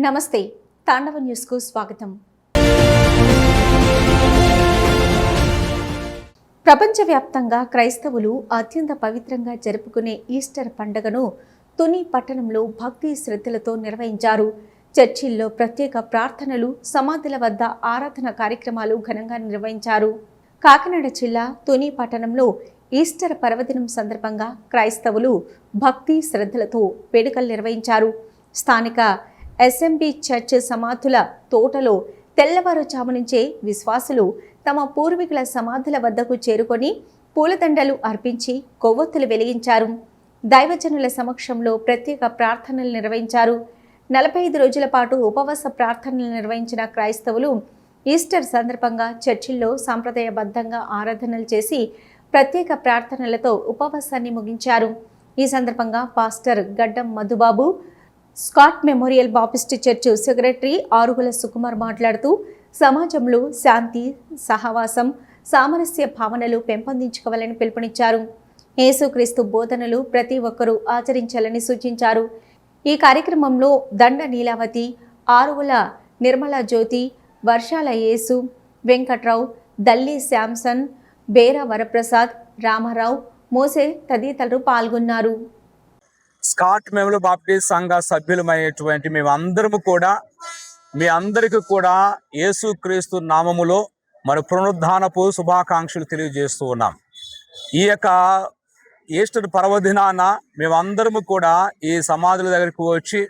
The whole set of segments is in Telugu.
నమస్తే, తాండవ న్యూస్కు స్వాగతం. ప్రపంచవ్యాప్తంగా క్రైస్తవులు అత్యంత పవిత్రంగా జరుపుకునే ఈస్టర్ పండుగను తుని పట్టణంలో భక్తి శ్రద్ధలతో నిర్వహించారు. చర్చిల్లో ప్రత్యేక ప్రార్థనలు, సమాధుల వద్ద ఆరాధన కార్యక్రమాలు ఘనంగా నిర్వహించారు. కాకినాడ జిల్లా తుని పట్టణంలో ఈస్టర్ పర్వదినం సందర్భంగా క్రైస్తవులు భక్తి శ్రద్ధలతో వేడుకలు నిర్వహించారు. స్థానిక ఎస్ఎంబి చర్చ్ సమాధుల తోటలో తెల్లవారుజాము నుంచే విశ్వాసులు తమ పూర్వీకుల సమాధుల వద్దకు చేరుకొని పూలదండలు అర్పించి కొవ్వొత్తులు వెలిగించారు. దైవజనుల సమక్షంలో ప్రత్యేక ప్రార్థనలు నిర్వహించారు. 45 రోజుల పాటు ఉపవాస ప్రార్థనలు నిర్వహించిన క్రైస్తవులు ఈస్టర్ సందర్భంగా చర్చిల్లో సాంప్రదాయబద్ధంగా ఆరాధనలు చేసి ప్రత్యేక ప్రార్థనలతో ఉపవాసాన్ని ముగించారు. ఈ సందర్భంగా pastor Gaddam Madhubabu, Scott memorial Baptist church secretary Arugula Sukumar మాట్లాడుతూ సమాజంలో శాంతి, సహవాసం, సామరస్య భావనలు పెంపొందించుకోవాలని పిలుపునిచ్చారు. యేసుక్రీస్తు బోధనలు ప్రతి ఒక్కరూ ఆచరించాలని సూచించారు. ఈ కార్యక్రమంలో దండ నీలావతి, ఆరుగుల నిర్మల జ్యోతి, వర్షాల యేసు, వెంకట్రావు, దల్లి శాంసన్, బేర వరప్రసాద్, రామారావు, మోసే తదితరులు పాల్గొన్నారు. స్కాట్ మెమోరియల్ బాప్టిస్ట్ సంఘ సభ్యులమైనటువంటి మేమందరము కూడా మీ అందరికీ కూడా యేసుక్రీస్తు నామములో మరి పునరుద్ధానపు శుభాకాంక్షలు తెలియజేస్తూ ఉన్నాం. ఈ యొక్క ఈస్టర్ పర్వదినాన మేమందరము కూడా ఈ సమాధుల దగ్గరికి వచ్చి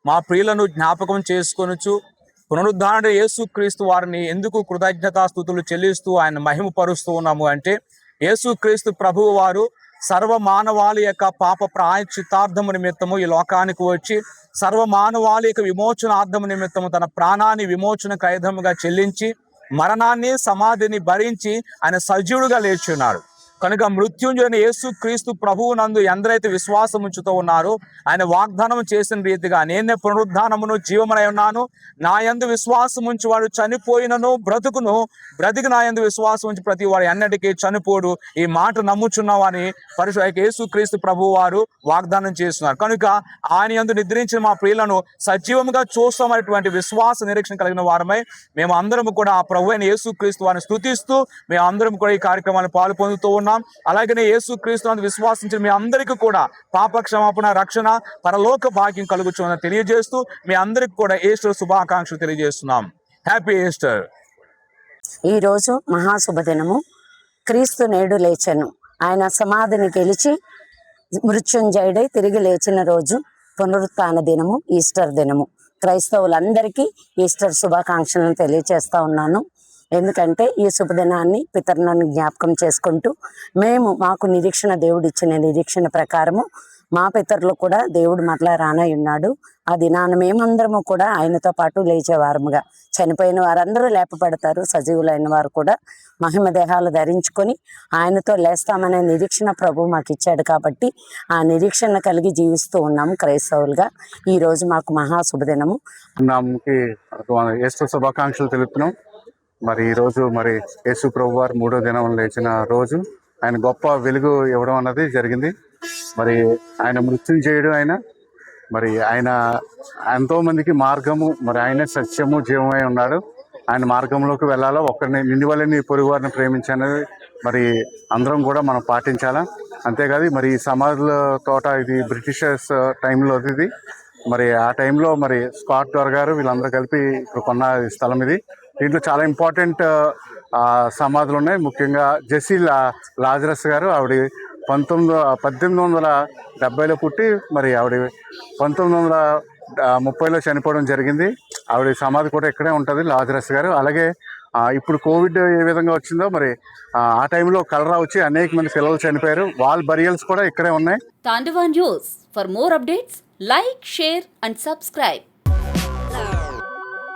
మా ప్రియులను జ్ఞాపకం చేసుకొనొచ్చు పునరుద్ధాన యేసుక్రీస్తు వారిని ఎందుకు కృతజ్ఞతాస్తుతులు చెల్లిస్తూ ఆయన మహిమపరుస్తూ ఉన్నాము అంటే, యేసుక్రీస్తు ప్రభువు వారు సర్వమానవాళి యొక్క పాప ప్రాయశ్చిత్తార్థము నిమిత్తము ఈ లోకానికి వచ్చి సర్వమానవాళి యొక్క విమోచనార్థము నిమిత్తము తన ప్రాణాన్ని విమోచన ఖైదముగా చెల్లించి మరణాన్ని సమాధిని భరించి ఆయన సజీవుడుగా లేచున్నాడు. కనుక మృత్యుంజయుని యేసుక్రీస్తు ప్రభువు నందు ఎందరైతే విశ్వాసం ఉంచుతూ ఉన్నారో ఆయన వాగ్దానం చేసిన రీతిగా నేనే పునరుద్ధానమును జీవమునై ఉన్నాను, నా యందు విశ్వాసం ఉంచి వాడు చనిపోయినను బ్రతుకును, బ్రతికి నా యందు విశ్వాసం ఉంచి ప్రతి వాడు ఎన్నటికీ చనిపోడు. ఈ మాట నమ్ముచున్నామని యేసుక్రీస్తు ప్రభువు వారు వాగ్దానం చేస్తున్నారు. కనుక ఆయన యందు నిద్రించిన మా ప్రియులను సజీవముగా చూస్తామనేటువంటి విశ్వాస నిరీక్షణ కలిగిన వారమై మేము అందరము కూడా ఆ ప్రభు అయిన యేసుక్రీస్తు వారిని స్తుతిస్తూ మేము అందరం కూడా ఈ కార్యక్రమాన్ని పాలు పొందుతూ ఉన్నాం. అలాగనే యేసుక్రీస్తునందు విశ్వాసించిన మీ అందరికీ కూడా పాప క్షమాపణ, రక్షణ, పరలోక భాగ్యం కలుగుచుందని తెలియజేస్తూ మీ అందరికి కూడా ఈస్టర్ శుభాకాంక్షలు తెలియజేస్తున్నాం. Happy Easter. ఈ రోజు మహాశుభదినము. క్రీస్తు నేడు లేచెను. ఆయన సమాధిని గెలిచి మృత్యుంజయుడై తిరిగి లేచిన రోజు పునరుత్థాన దినము, ఈస్టర్ దినము. క్రైస్తవులందరికీ ఈస్టర్ శుభాకాంక్షలను తెలియజేస్తా ఉన్నాను. ఎందుకంటే ఈ శుభదినాన్ని పితరులను జ్ఞాపకం చేసుకుంటూ మాకు నిరీక్షణ, దేవుడు ఇచ్చిన నిరీక్షణ ప్రకారము మా పితరులు కూడా దేవుడు మరలా రానై ఉన్నాడు. ఆ దినాన్ని మేమందరము కూడా ఆయనతో పాటు లేచేవారముగా, చనిపోయిన వారందరూ లేపబడతారు, సజీవులైన వారు కూడా మహిమ దేహాలు ధరించుకొని ఆయనతో లేస్తామనే నిరీక్షణ ప్రభు మాకు ఇచ్చాడు. కాబట్టి ఆ నిరీక్షణ కలిగి జీవిస్తూ ఉన్నాము క్రైస్తవులుగా. ఈ రోజు మాకు మహాశుభదినము. శుభాకాంక్షలు తెలుపుతున్నాం. మరి ఈరోజు మరి యేసు ప్రభు వారు 3వ దినం లేచిన రోజు ఆయన గొప్ప వెలుగు ఇవ్వడం అన్నది జరిగింది. మరి ఆయన మృత్యుంజయుడు, మరి ఆయన ఎంతో మందికి మార్గము, మరి ఆయన సత్యము, జీవమై ఉన్నాడు. ఆయన మార్గంలోకి వెళ్ళాలా, ఒక్కరిని నిండి వల్ల నీ పొరుగు వారిని ప్రేమించనేది మరి అందరం కూడా మనం పాటించాలా. అంతేకాదు మరి ఈ సమాధుల తోట ఇది బ్రిటిషర్స్ టైంలో ఇది. మరి ఆ టైంలో మరి స్కాట్ గారు వీళ్ళందరూ కలిపి ఇప్పుడు కొన్న స్థలం ఇది. దీంట్లో చాలా ఇంపార్టెంట్ సమాధులు ఉన్నాయి. ముఖ్యంగా జెస్సీ లాజరస్ గారు, ఆవిడ 1870లో పుట్టి మరి ఆవిడ 1930లో చనిపోవడం జరిగింది. ఆవిడ సమాధి కూడా ఇక్కడే ఉంటుంది, లాజరస్ గారు. అలాగే ఇప్పుడు కోవిడ్ ఏ విధంగా వచ్చిందో మరి ఆ టైంలో కలరా వచ్చి అనేక మంది పిల్లలు చనిపోయారు. వాళ్ళ బరియల్స్ కూడా ఇక్కడే ఉన్నాయి. Tandava news. For more updates, like, share and subscribe.